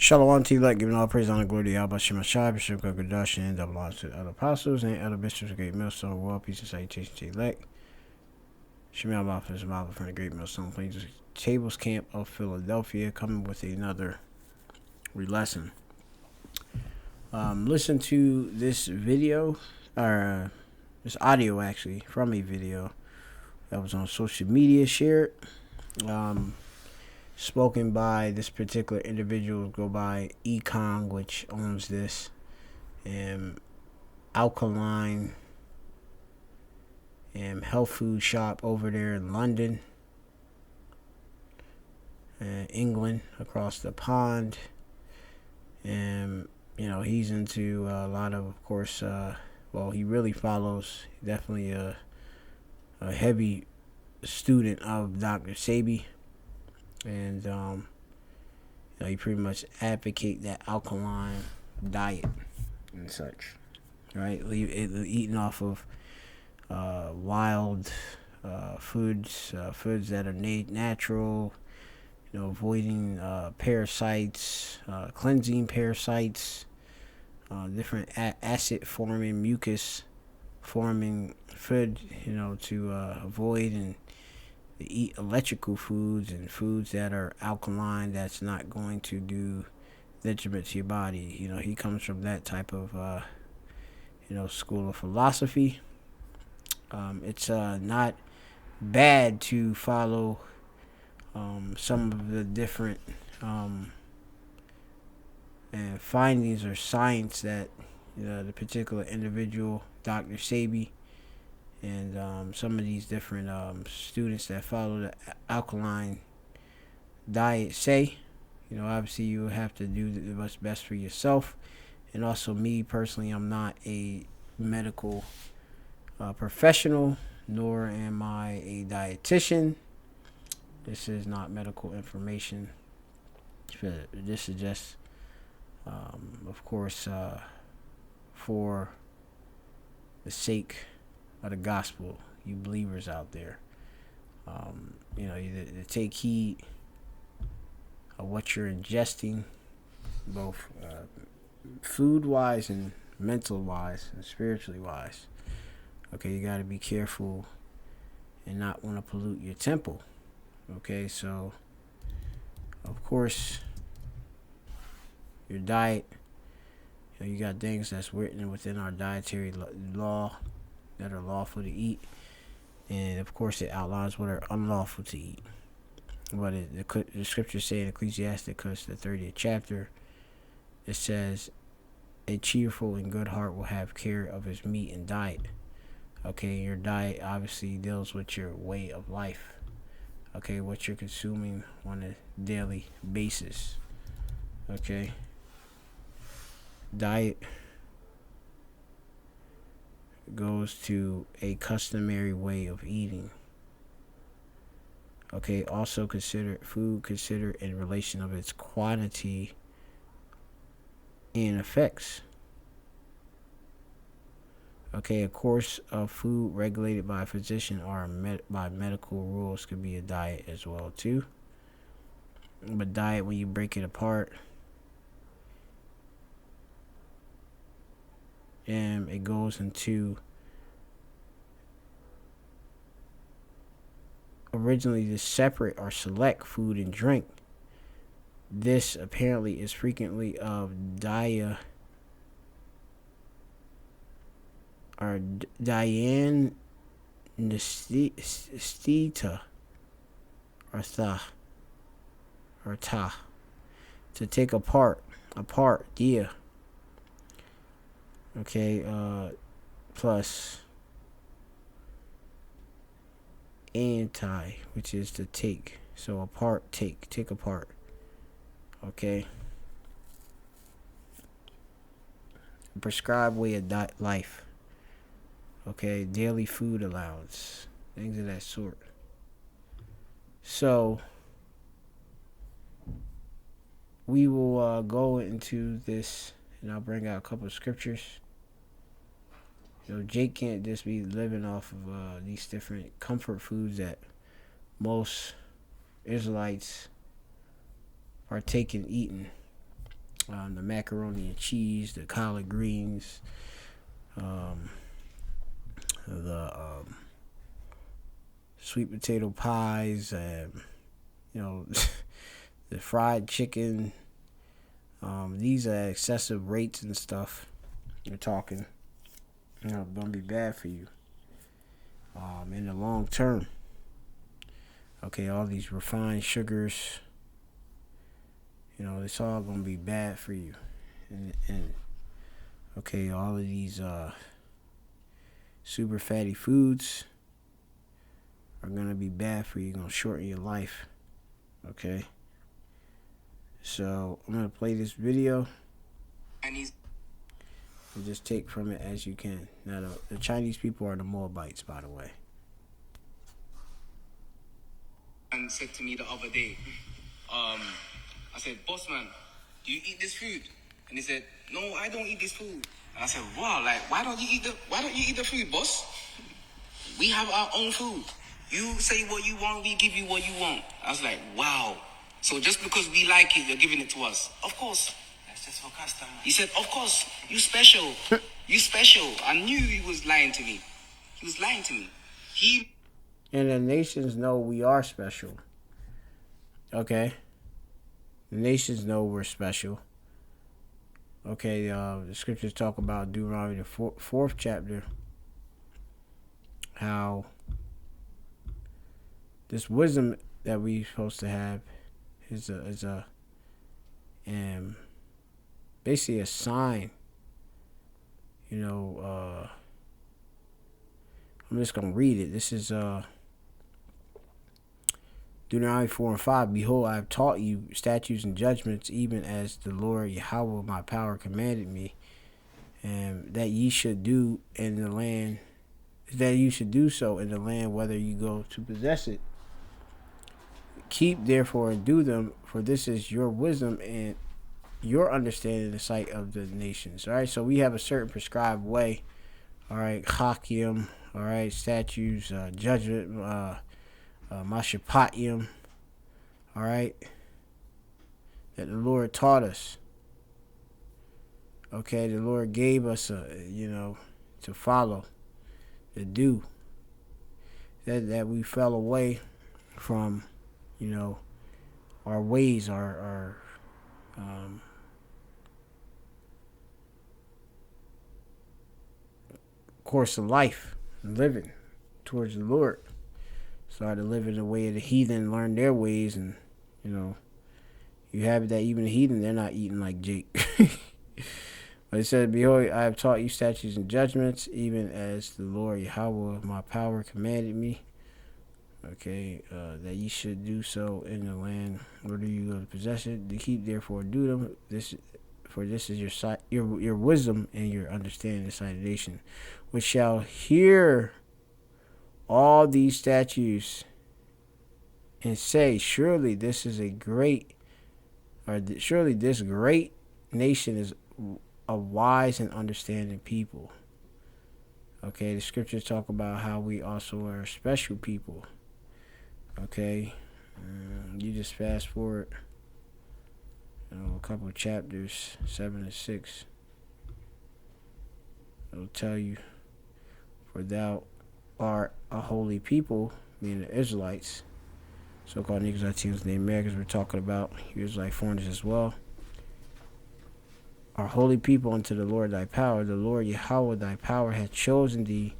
Shalom to you, like giving all praise, honor, glory to Yahweh, Shema Shai, Bishop Kadash, and double honors to the other apostles and other bishops of Great Millstone, world peace and salutation to elect. Shema Alpha is Bible from the Great Millstone Plains Tables Camp of Philadelphia, coming with another lesson. Listen to this video, or this audio actually, from a video that was on social media, shared. Spoken by this particular individual, go by Econ, which owns this alkaline health food shop over there in London, England, across the pond. And he's into a lot of course, he really follows, definitely a heavy student of Dr. Sebi. And he pretty much advocate that alkaline diet and such, right? Eating off of wild foods that are natural, avoiding parasites, cleansing parasites, different acid forming, mucus forming food, to avoid, and eat electrical foods and foods that are alkaline, that's not going to do detriment to your body. He comes from that type of school of philosophy. It's not bad to follow some of the different findings or science that the particular individual, Dr. Sebi, and some of these different students that follow the alkaline diet say. Obviously you have to do what's best for yourself. And also, me personally, I'm not a medical professional, nor am I a dietitian. This is not medical information. This is just, of course, for the sake of the gospel, you believers out there. You take heed of what you're ingesting, both food wise and mental wise and spiritually wise. Okay, you got to be careful and not want to pollute your temple. Okay, so of course your diet, you got things that's written within our dietary law that are lawful to eat, and of course it outlines what are unlawful to eat. But the scriptures say in Ecclesiasticus, the 30th chapter, it says, a cheerful and good heart will have care of his meat and diet. Okay, your diet obviously deals with your way of life. Okay, what you're consuming on a daily basis. Okay, diet goes to a customary way of eating. Okay, also consider in relation of its quantity and effects. Okay, a course of food regulated by a physician or by medical rules could be a diet as well too. But diet, when you break it apart, it goes into originally to separate or select food and drink. This apparently is frequently of Dianestita or ta, to take apart, dia. Okay, plus anti, which is to take. So apart, take apart. Okay. Prescribed way of life. Okay, daily food allowance, things of that sort. So we will go into this, and I'll bring out a couple of scriptures. Jake can't just be living off of these different comfort foods that most Israelites partake in eating. the macaroni and cheese, the collard greens, the sweet potato pies, you know, the fried chicken. These are excessive rates and stuff. You're talking, gonna be bad for you in the long term. Okay, all these refined sugars, it's all gonna be bad for you. And okay, all of these super fatty foods are gonna be bad for you. Gonna shorten your life. Okay. So I'm gonna play this video and just take from it as you can. Now the Chinese people are the Moabites, by the way. And said to me the other day, I said, "Boss man, do you eat this food?" And he said, "No, I don't eat this food." And I said, "Wow, like why don't you eat the food, boss? We have our own food. You say what you want, we give you what you want." I was like, wow. So just because we like it, you're giving it to us. Of course. That's just for customer. He said, of course, you special. You special. I knew he was lying to me. He was lying to me. And the nations know we are special. Okay? The nations know we're special. Okay, the scriptures talk about Deuteronomy, the fourth chapter, how this wisdom that we're supposed to have is basically a sign. I'm just gonna read it. This is Deuteronomy 4 and 5. Behold, I have taught you statutes and judgments, even as the Lord Yahweh my power commanded me, and that ye should do in the land, that you should do so in the land whether you go to possess it. Keep therefore and do them, for this is your wisdom and your understanding in the sight of the nations. All right, so we have a certain prescribed way. All right, hakim. All right, statutes, judgment, mashapatiyam. All right, that the Lord taught us. Okay, the Lord gave us to follow, to do. That we fell away from, our ways, our course of life, living towards the Lord. Started living the way of the heathen, learned their ways, and you have it that even the heathen, they're not eating like Jake. But it said, behold, I have taught you statutes and judgments, even as the Lord Yahweh my power commanded me. Okay, that ye should do so in the land whether you go to possess it. To keep therefore do them. This is your wisdom and your understanding the sight of the nation, which shall hear all these statutes and say, surely this great nation is a wise and understanding people. Okay, the scriptures talk about how we also are a special people. Okay, you just fast forward, a couple of chapters, 7 and 6. It'll tell you, for thou art a holy people, meaning the Israelites, so-called Negroes, Latinos, and the Americans we're talking about, Israelite foreigners as well, are holy people unto the Lord thy power. The Lord Yahweh thy power hath chosen thee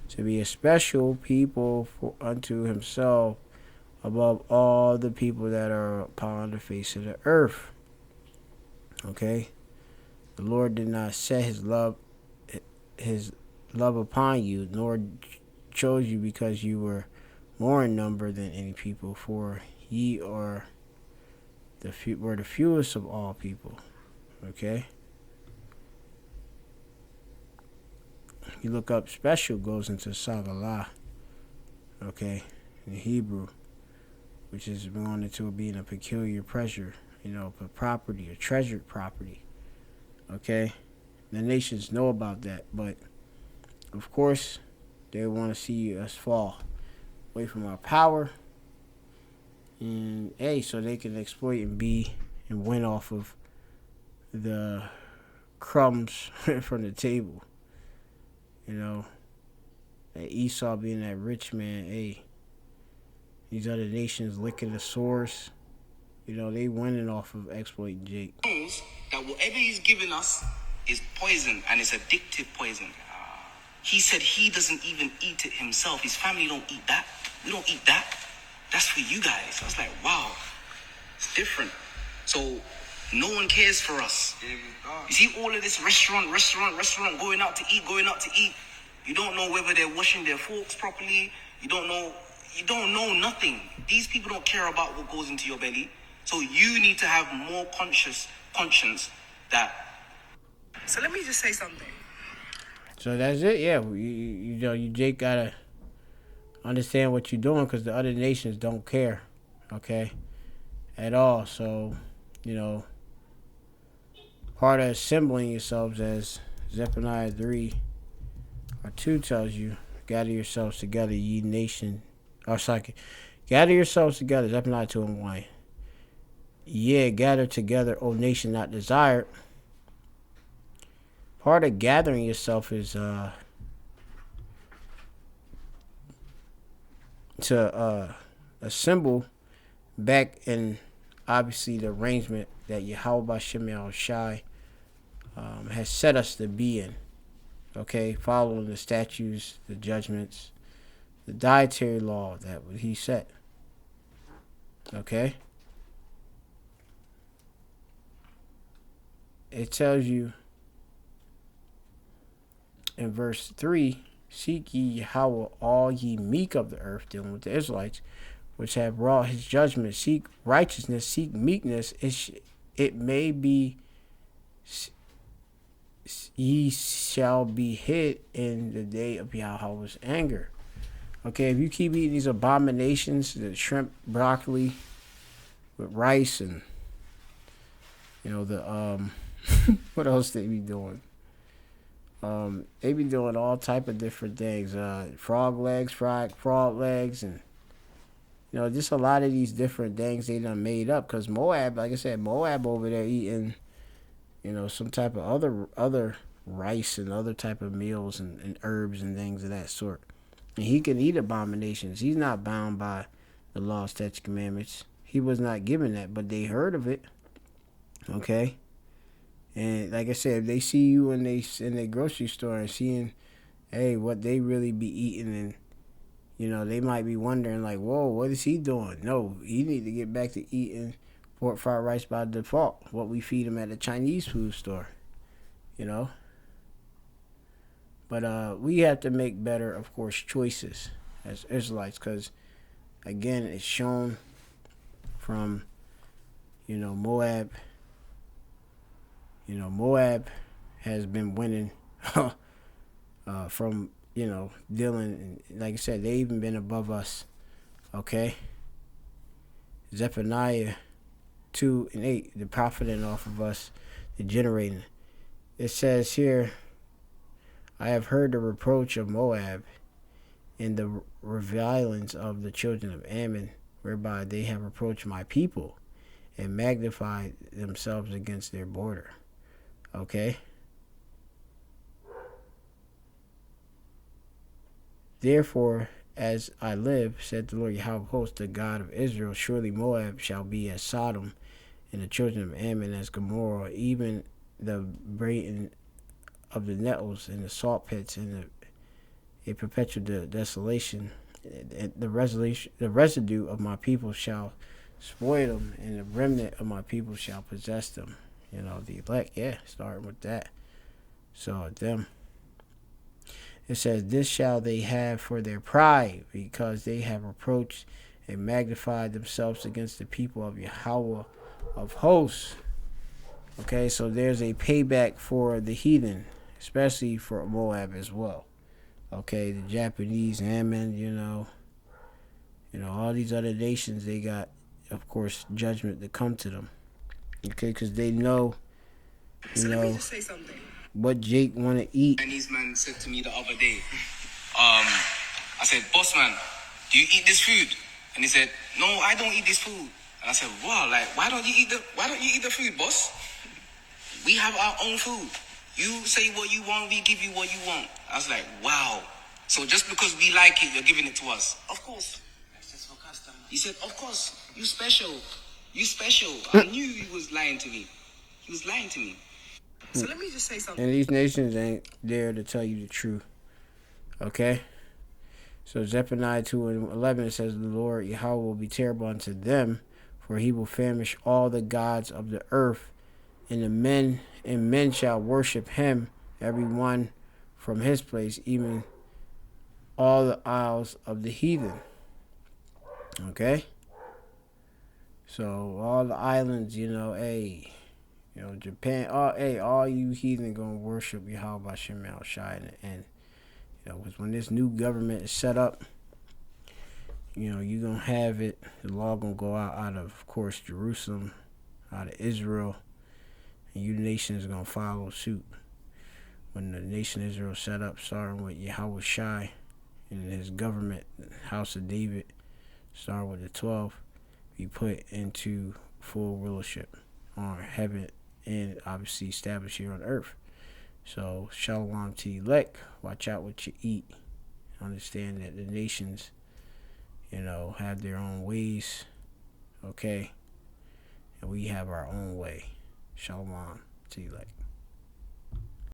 to be a special people unto himself above all the people that are upon the face of the earth. Okay? The Lord did not set his love upon you, nor chose you because you were more in number than any people, for ye are were the fewest of all people. Okay? You look up special, goes into Sagalah. Okay? In Hebrew, which is going into being a peculiar pleasure, a property, a treasured property. Okay? The nations know about that, but of course, they want to see us fall away from our power, and so they can exploit and win off of the crumbs from the table. You know, that Esau being that rich man, hey, these other nations licking the sores. You know, they winning off of exploiting Jake. Knows that whatever he's giving us is poison, and it's addictive poison. He said he doesn't even eat it himself. His family don't eat that. We don't eat that. That's for you guys. I was like, wow, it's different. So no one cares for us. You see all of this restaurant, going out to eat. You don't know whether they're washing their forks properly. You don't know nothing. These people don't care about what goes into your belly. So you need to have more conscience that. So let me just say something. So that's it. Yeah, you know, you Jake gotta understand what you're doing, because the other nations don't care, okay, at all. So, you know, part of assembling yourselves, as Zephaniah 3 or 2 tells you, gather yourselves together, ye nation. Or sorry, gather yourselves together, Zephaniah 2 and 1. Yeah, gather together, O nation not desired. Part of gathering yourself is to assemble back in, obviously, the arrangement that Yahweh B'Shem Yahushai has set us to be in. Okay, following the statutes, the judgments, the dietary law that he set. Okay? It tells you in verse 3, seek ye Yahweh, all ye meek of the earth, dealing with the Israelites, which have wrought his judgment. Seek righteousness, seek meekness. It may be ye shall be hid in the day of Yahweh's anger. Okay, if you keep eating these abominations, the shrimp, broccoli with rice, and you know the what else they be doing? They be doing all type of different things. Frog legs, fried frog legs, and you know, just a lot of these different things they done made up. Cause Moab, like I said, Moab over there eating, you know, some type of other rice and other type of meals and herbs and things of that sort. And he can eat abominations. He's not bound by the law, statutes, commandments. He was not given that, but they heard of it. Okay. And like I said, if they see you in their grocery store and seeing, hey, what they really be eating, and you know, they might be wondering like, whoa, what is he doing? No, he need to get back to eating pork fried rice by default, what we feed him at the Chinese food store, you know. But we have to make better, of course, choices as Israelites, because again, it's shown from, you know, Moab. You know, Moab has been winning from, you know, dealing, and like I said, they even been above us. Okay? Zephaniah 2 and 8, the profiting off of us, the generating. It says here, I have heard the reproach of Moab and the revilings of the children of Ammon, whereby they have reproached my people and magnified themselves against their border. Okay? Therefore, as I live, said the Lord Yahweh of hosts, the God of Israel, surely Moab shall be as Sodom, and the children of Ammon as Gomorrah, even the braiding of the nettles and the salt pits and a perpetual desolation. The residue of my people shall spoil them, and the remnant of my people shall possess them. You know, the elect, yeah, starting with that. So them. It says, this shall they have for their pride, because they have reproached and magnified themselves against the people of Yahweh of hosts. Okay, so there's a payback for the heathen, especially for Moab as well. Okay, the Japanese, Ammon, you know, all these other nations, they got, of course, judgment to come to them. Okay, because they know, you know, let me just say something. What Jake want to eat. Chinese man said to me the other day, I said, boss man, do you eat this food? And he said, no, I don't eat this food. And I said, wow, like, why don't you eat the food, boss? We have our own food. You say what you want, we give you what you want. I was like, wow. So just because we like it, you're giving it to us. Of course. He said, of course, you special. You special. I knew he was lying to me. He was lying to me. So let me just say something. And these nations ain't there to tell you the truth. Okay? So Zephaniah 2:11 says, the Lord Yahweh will be terrible unto them, for he will famish all the gods of the earth, and men shall worship him, every one from his place, even all the isles of the heathen. Okay? So all the islands, Japan, all you heathen gonna worship Yahweh Shem Al Shai, and because when this new government is set up, you're gonna have it. The law gonna go out of course, Jerusalem, out of Israel, and you nations gonna follow suit. When the nation Israel set up, starting with Yahweh Shai and his government, House of David, starting with the 12, be put into full rulership on heaven and obviously established here on earth. So shalom to elect. Watch out what you eat. Understand that the nations, have their own ways. Okay, and we have our own way. Shalom to elect.